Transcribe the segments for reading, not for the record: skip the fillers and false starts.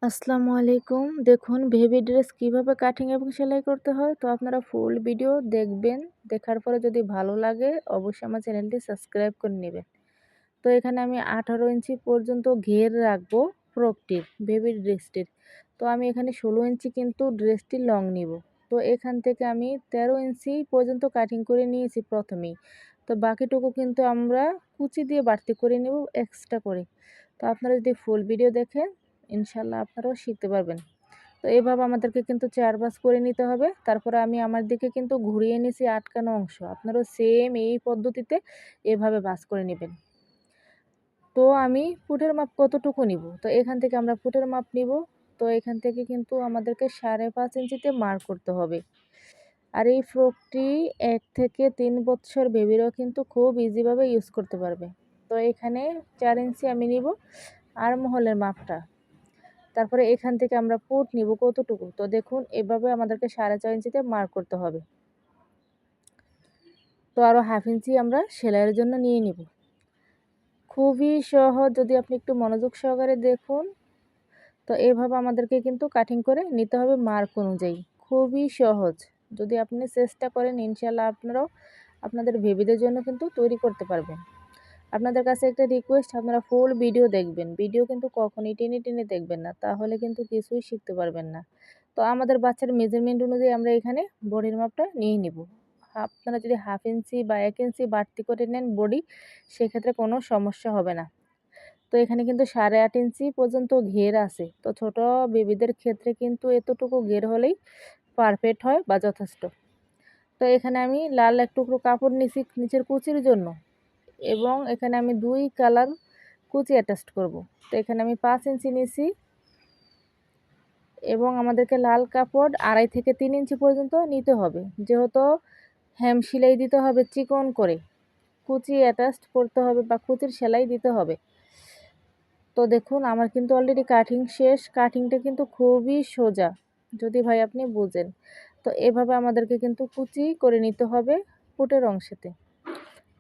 আসসালামু আলাইকুম। দেখুন বেবি ড্রেস কিভাবে কাটিং এবং সেলাই করতে হয়। তো আপনারা ফুল ভিডিও দেখবেন। দেখার পরে যদি ভালো লাগে অবশ্যই আমার চ্যানেলটি সাবস্ক্রাইব করে নেবেন। তো এখানে আমি 18 ইঞ্চি পর্যন্ত ঘের রাখবো ফ্রকটির, বেবির ড্রেসটির। তো আমি এখানে 16 ইঞ্চি কিন্তু ড্রেসটির লং নিব। তো এখান থেকে আমি 13 ইঞ্চি পর্যন্ত কাটিং করে নিয়েছি প্রথমেই। তো বাকিটুকু কিন্তু আমরা কুচি দিয়ে বাড়তি করে নেব এক্সট্রা করে। তো আপনারা যদি ফুল ভিডিও দেখেন ইনশাল্লাহ আপনারাও শিখতে পারবেন। তো এভাবে আমাদেরকে কিন্তু 4 ভাঁজ করে নিতে হবে। তারপরে আমি আমার দিকে কিন্তু ঘুরিয়ে নিয়েছি আটকানো অংশ। আপনারাও সেম এই পদ্ধতিতে এভাবে ভাঁজ করে নেবেন। তো আমি ফুটের মাপ কতটুকু নিব, তো এখান থেকে আমরা ফুটের মাপ নিব। তো এখান থেকে কিন্তু আমাদেরকে 5.5 ইঞ্চিতে মার্ক করতে হবে। আর এই ফ্রকটি 1 থেকে 3 বছর বেবিরাও কিন্তু খুব ইজিভাবে ইউজ করতে পারবে। তো এখানে 4 ইঞ্চি আমি নিব আর্মহোলের মাপটা। তারপরে এখান থেকে আমরা পুট নিব কতটুকু, তো দেখুন এভাবে আমাদেরকে 4.5 ইঞ্চিতে মার্ক করতে হবে। তো আরও হাফ ইঞ্চি আমরা সেলাইয়ের জন্য নিয়ে নিব। খুবই সহজ, যদি আপনি একটু মনোযোগ সহকারে দেখুন। তো এভাবে আমাদেরকে কিন্তু কাটিং করে নিতে হবে মার্ক অনুযায়ী। খুবই সহজ, যদি আপনি চেষ্টা করেন ইনশাল্লাহ আপনারাও আপনাদের বেবিদের জন্য কিন্তু তৈরি করতে পারবেন। আপনাদের কাছে একটা রিকোয়েস্ট, আপনারা ফুল ভিডিও দেখবেন। ভিডিও কিন্তু কখনই টেনে টেনে দেখবেন না, তাহলে কিন্তু কিছুই শিখতে পারবেন না। তো আমাদের বাচ্চার মেজারমেন্ট অনুযায়ী আমরা এখানে বডির মাপটা নিয়ে নিব। আপনারা যদি হাফ ইঞ্চি বা 1 ইঞ্চি বাড়তি করে নেন বডি, সেক্ষেত্রে কোনো সমস্যা হবে না। তো এখানে কিন্তু 8.5 ইঞ্চি পর্যন্ত ঘের আছে। তো ছোট বেবিদের ক্ষেত্রে কিন্তু এতটুকু ঘের হলেই পারফেক্ট হয় বা যথেষ্ট। তো এখানে আমি লাল এক টুকরো কাপড় নিছি নিচের কুচির জন্য, এবং এখানে আমি 2 কালার কুচি অ্যাটাচ করব। তো এখানে আমি 5 ইঞ্চি নিছি, এবং আমাদেরকে লাল কাপড় 2.5 থেকে 3 ইঞ্চি পর্যন্ত নিতে হবে, যেহেতু হেম সেলাই দিতে হবে চিকন করে, কুচি অ্যাটাচ করতে হবে বা কুচির সেলাই দিতে হবে। তো দেখুন আমার কিন্তু অলরেডি কাটিং শেষ। কাটিংটা কিন্তু খুবই সোজা, যদি ভাই আপনি বুঝেন। তো এভাবে আমাদেরকে কিন্তু কুচি করে নিতে হবে পুটের অংশেতে।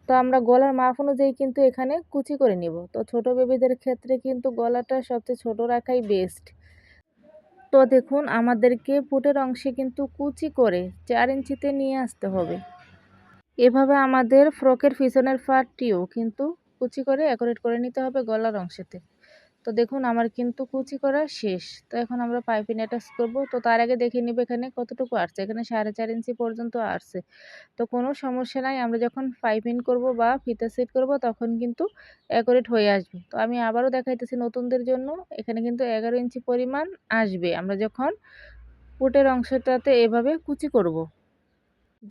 তো আমরা গলার মাপ অনুযায়ী কিন্তু এখানে কুচি করে নিব। তো ছোট বেবিদের ক্ষেত্রে কিন্তু গলাটা সবচেয়ে ছোট রাখাই বেস্ট। তো দেখুন আমাদেরকে পুটের অংশে কিন্তু কুচি করে 4 ইঞ্চিতে নিয়ে আসতে হবে। এভাবে আমাদের ফ্রকের পিছনের পার্টটিও কিন্তু কুচি করে অ্যাকুরেট করে নিতে হবে গলার অংশেতে। তো দেখুন আমার কিন্তু কুচি করা শেষ। তো এখন আমরা পাইপিং অ্যাটাচ করব। তো তার আগে দেখে নিব এখানে কতটুকু আসছে। এখানে 4.5 ইঞ্চি পর্যন্ত আসছে। তো কোনো সমস্যা নাই, আমরা যখন পাইপিং করব বা ফিতা সেট করব তখন কিন্তু অ্যাকুরেট হয়ে আসবে। তো আমি আবারও দেখাইতেছি নতুনদের জন্য, এখানে কিন্তু 11 ইঞ্চি পরিমাণ আসবে আমরা যখন পুটের অংশটাতে এভাবে কুচি করব,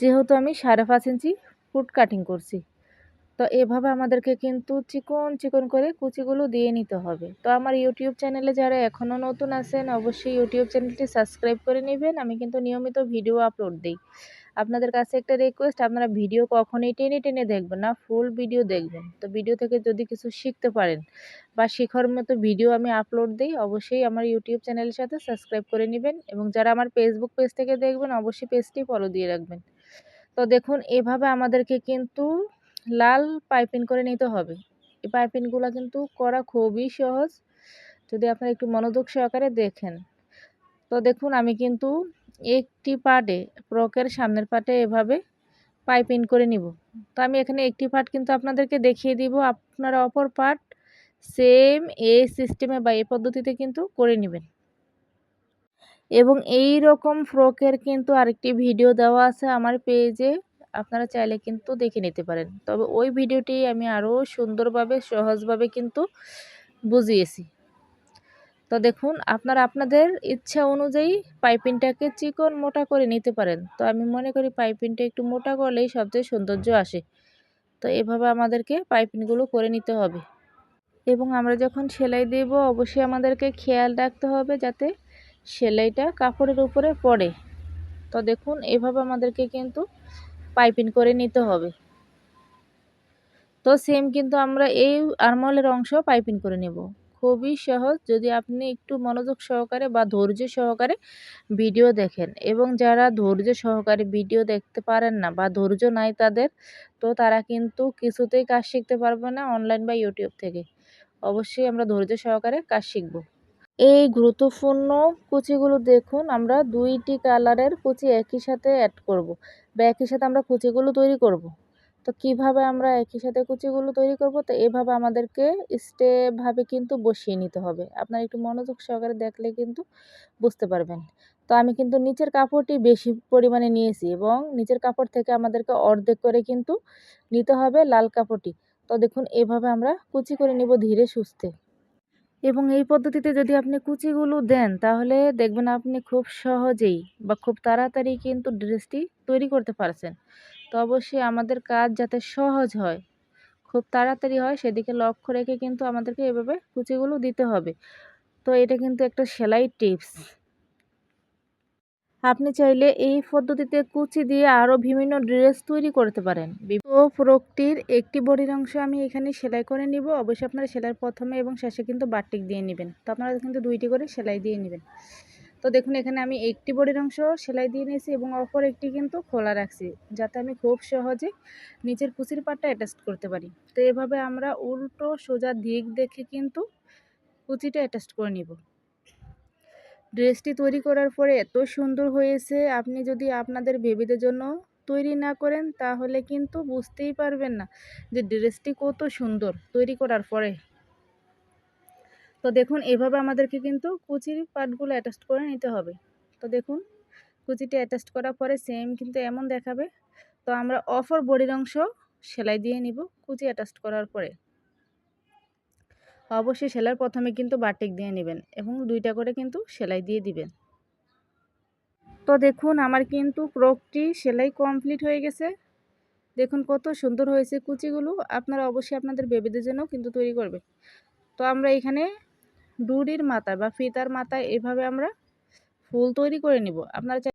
যেহেতু আমি 5.5 ইঞ্চি ফুট কাটিং করছি। তো এভাবে আমাদেরকে কিন্তু চিকন চিকন করে কুচিগুলো দিয়ে নিতে হবে। তো আমার ইউটিউব চ্যানেলে যারা এখনও নতুন আছেন অবশ্যই ইউটিউব চ্যানেলটি সাবস্ক্রাইব করে নেবেন। আমি কিন্তু নিয়মিত ভিডিও আপলোড দিই। আপনাদের কাছে একটা রিকোয়েস্ট, আপনারা ভিডিও কখনোই টেনে টেনে দেখবেন না, ফুল ভিডিও দেখবেন। তো ভিডিও থেকে যদি কিছু শিখতে পারেন বা শেখার মতো ভিডিও আমি আপলোড দিই, অবশ্যই আমার ইউটিউব চ্যানেলের সাথে সাবস্ক্রাইব করে নেবেন, এবং যারা আমার ফেসবুক পেজ থেকে দেখবেন অবশ্যই পেজটি ফলো দিয়ে রাখবেন। তো দেখুন এভাবে আমাদেরকে কিন্তু লাল পাইপিং করে নিতে হবে। এই পাইপিংগুলো কিন্তু করা খুবই সহজ, যদি আপনারা একটু মনোযোগ সহকারে দেখেন। তো দেখুন আমি কিন্তু একটি পার্টে, ফ্রকের সামনের পার্টে এভাবে পাইপিং করে নিব। তো আমি এখানে একটি পার্ট কিন্তু আপনাদেরকে দেখিয়ে দিব, আপনারা অপর পার্ট সেম এই সিস্টেমে বা এই পদ্ধতিতে কিন্তু করে নেবেন। এবং এই রকম ফ্রকের কিন্তু আরেকটি ভিডিও দেওয়া আছে আমার পেজে, আপনারা চাইলে কিন্তু দেখে নিতে পারেন। তবে ওই ভিডিওটি আমি আরও সুন্দরভাবে সহজভাবে কিন্তু বুঝিয়েছি। তো দেখুন আপনারা আপনাদের ইচ্ছা অনুযায়ী পাইপিংটাকে চিকন মোটা করে নিতে পারেন। তো আমি মনে করি পাইপিংটা একটু মোটা করলেই সবচেয়ে সৌন্দর্য আসে। তো এভাবে আমাদেরকে পাইপিংগুলো করে নিতে হবে, এবং আমরা যখন সেলাই দেব অবশ্যই আমাদেরকে খেয়াল রাখতে হবে যাতে সেলাইটা কাপড়ের উপরে পড়ে। তো দেখুন এভাবে আমাদেরকে কিন্তু পাইপিং করে নিতে হবে। তো সেম কিন্তু আমরা এই আর্মহোলের অংশ পাইপিং করে নেব। খুবই সহজ, যদি আপনি একটু মনোযোগ সহকারে বা ধৈর্য সহকারে ভিডিও দেখেন, এবং যারা ধৈর্য সহকারে ভিডিও দেখতে পারেন না বা ধৈর্য নাই তাদের, তো তারা কিন্তু কিছুতেই কাজ শিখতে পারবে না অনলাইন বা ইউটিউব থেকে। অবশ্যই আমরা ধৈর্য সহকারে কাজ শিখব। এই গুরুত্বপূর্ণ কুচিগুলো দেখুন, আমরা 2টি কালারের কুচি একই সাথে অ্যাড করব বা একই সাথে আমরা কুচিগুলো তৈরি করব। তো কিভাবে আমরা একই সাথে কুচিগুলো তৈরি করব, তো এভাবে আমাদেরকে স্টেপভাবে কিন্তু বসিয়ে নিতে হবে। আপনারা একটু মনোযোগ সহকারে দেখলে কিন্তু বুঝতে পারবেন। তো আমি কিন্তু নিচের কাপড়টি বেশি পরিমাণে নিয়েছি এবং নিচের কাপড় থেকে আমাদেরকে অর্ধেক করে কিন্তু নিতে হবে লাল কাপড়টি। তো দেখুন এভাবে আমরা কুচি করে নিব ধীরে সুস্থে। এবং এই পদ্ধতিতে যদি আপনি কুচিগুলো দেন তাহলে দেখবেন আপনি খুব সহজেই বা খুব তাড়াতাড়ি কিন্তু ড্রেসটি তৈরি করতে পারছেন। তো অবশ্যই আমাদের কাজ যাতে সহজ হয়, খুব তাড়াতাড়ি হয় সেদিকে লক্ষ্য রেখে কিন্তু আমাদেরকে এভাবে কুচিগুলো দিতে হবে। তো এটা কিন্তু একটা সেলাই টিপস। আপনি চাইলে এই পদ্ধতিতে কুচি দিয়ে আরও বিভিন্ন ড্রেস তৈরি করতে পারেন। তো ফ্রকটির একটি বডির অংশ আমি এখানে সেলাই করে নিব। অবশ্যই আপনারা সেলাইয়ের প্রথমে এবং শেষে কিন্তু বাটিক দিয়ে নেবেন। তো আপনারা কিন্তু 2টি করে সেলাই দিয়ে নেবেন। তো দেখুন এখানে আমি একটি বডির অংশ সেলাই দিয়ে নিয়েছি এবং অপর একটি কিন্তু খোলা রাখছি, যাতে আমি খুব সহজে নিচের কুচির পাটটা অ্যাটাচ করতে পারি। তো এভাবে আমরা উল্টো সোজা দিক দেখে কিন্তু কুচিটা অ্যাটাচ করে নিব। ড্রেসটি তৈরি করার পরে এত সুন্দর হয়েছে, আপনি যদি আপনাদের বেবিদের জন্য তৈরি না করেন তাহলে কিন্তু বুঝতেই পারবেন না যে ড্রেসটি কত সুন্দর তৈরি করার পরে। তো দেখুন এভাবে আমাদেরকে কিন্তু কুচির পার্টগুলো অ্যাটাচ করে নিতে হবে। তো দেখুন কুচিটি অ্যাটাচ করার পরে সেম কিন্তু এমন দেখাবে। তো আমরা অপর বডির অংশ সেলাই দিয়ে নিব কুচি অ্যাটাচ করার পরে। অবশ্যই সেলাইয়ের প্রথমে কিন্তু বাটিক দিয়ে নেবেন এবং 2টা করে কিন্তু সেলাই দিয়ে দিবেন। তো দেখুন আমার কিন্তু ফ্রকটি সেলাই কমপ্লিট হয়ে গেছে। দেখুন কত সুন্দর হয়েছে কুচিগুলো। আপনারা অবশ্যই আপনাদের বেবিদের জন্য কিন্তু তৈরি করবেন। তো আমরা এখানে ডুরির মাথায় বা ফিতার মাথায় এভাবে আমরা ফুল তৈরি করে নিব। আপনারা